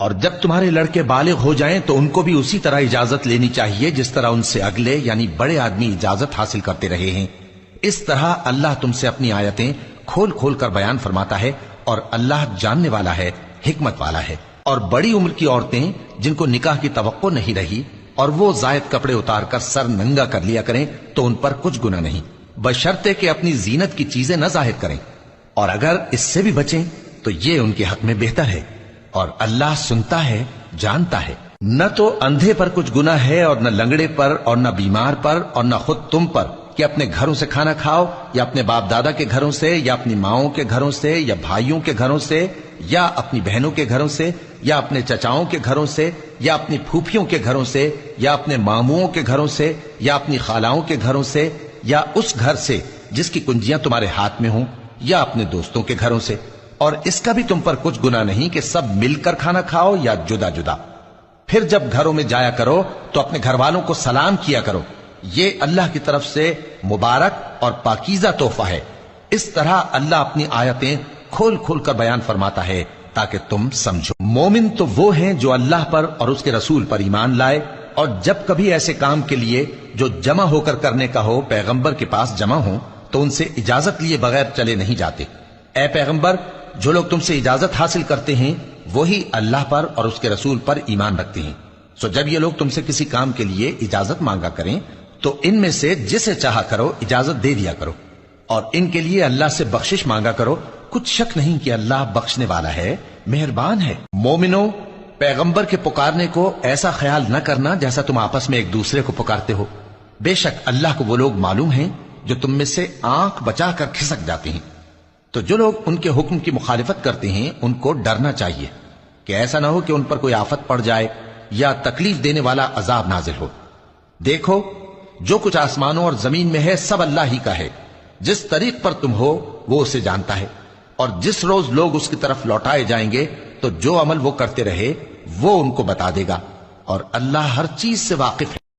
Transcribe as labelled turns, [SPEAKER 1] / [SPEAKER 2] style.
[SPEAKER 1] اور جب تمہارے لڑکے بالغ ہو جائیں تو ان کو بھی اسی طرح اجازت لینی چاہیے جس طرح ان سے اگلے یعنی بڑے آدمی اجازت حاصل کرتے رہے ہیں۔ اس طرح اللہ تم سے اپنی آیتیں کھول کھول کر بیان فرماتا ہے، اور اللہ جاننے والا ہے، حکمت والا ہے۔ اور بڑی عمر کی عورتیں جن کو نکاح کی توقع نہیں رہی اور وہ زائد کپڑے اتار کر سر ننگا کر لیا کریں تو ان پر کچھ گناہ نہیں، بشرطے کہ اپنی زینت کی چیزیں نہ ظاہر کریں، اور اگر اس سے بھی بچیں تو یہ ان کے حق میں بہتر ہے، اور اللہ سنتا ہے، جانتا ہے۔ نہ تو اندھے پر کچھ گناہ ہے اور نہ لنگڑے پر اور نہ بیمار پر اور نہ خود تم پر کہ اپنے گھروں سے کھانا کھاؤ، یا اپنے باپ دادا کے گھروں سے، یا اپنی ماؤں کے گھروں سے، یا بھائیوں کے گھروں سے، یا اپنی بہنوں کے گھروں سے، یا اپنے چچاؤں کے گھروں سے، یا اپنی پھوپھیوں کے گھروں سے، یا اپنے ماموؤں کے گھروں سے، یا اپنی خالاؤں کے گھروں سے، یا اس گھر سے جس کی کنجیاں تمہارے ہاتھ میں ہوں، یا اپنے دوستوں کے گھروں سے۔ اور اس کا بھی تم پر کچھ گناہ نہیں کہ سب مل کر کھانا کھاؤ یا جدا جدا۔ پھر جب گھروں میں جایا کرو تو اپنے گھر والوں کو سلام کیا کرو، یہ اللہ کی طرف سے مبارک اور پاکیزہ تحفہ ہے۔ اس طرح اللہ اپنی آیتیں کھول کھول کر بیان فرماتا ہے تاکہ تم سمجھو۔ مومن تو وہ ہیں جو اللہ پر اور اس کے رسول پر ایمان لائے، اور جب کبھی ایسے کام کے لیے جو جمع ہو کر کرنے کا ہو پیغمبر کے پاس جمع ہوں تو ان سے اجازت لیے بغیر چلے نہیں جاتے۔ اے پیغمبر، جو لوگ تم سے اجازت حاصل کرتے ہیں وہی اللہ پر اور اس کے رسول پر ایمان رکھتے ہیں، سو جب یہ لوگ تم سے کسی کام کے لیے اجازت مانگا کریں تو ان میں سے جسے چاہا کرو اجازت دے دیا کرو، اور ان کے لیے اللہ سے بخشش مانگا کرو، کچھ شک نہیں کہ اللہ بخشنے والا ہے، مہربان ہے۔ مومنو، پیغمبر کے پکارنے کو ایسا خیال نہ کرنا جیسا تم آپس میں ایک دوسرے کو پکارتے ہو، بے شک اللہ کو وہ لوگ معلوم ہیں جو تم میں سے آنکھ بچا کر کھسک جاتے ہیں۔ تو جو لوگ ان کے حکم کی مخالفت کرتے ہیں ان کو ڈرنا چاہیے کہ ایسا نہ ہو کہ ان پر کوئی آفت پڑ جائے یا تکلیف دینے والا عذاب نازل ہو۔ دیکھو، جو کچھ آسمانوں اور زمین میں ہے سب اللہ ہی کا ہے، جس طریق پر تم ہو وہ اسے جانتا ہے، اور جس روز لوگ اس کی طرف لوٹائے جائیں گے تو جو عمل وہ کرتے رہے وہ ان کو بتا دے گا، اور اللہ ہر چیز سے واقف ہے۔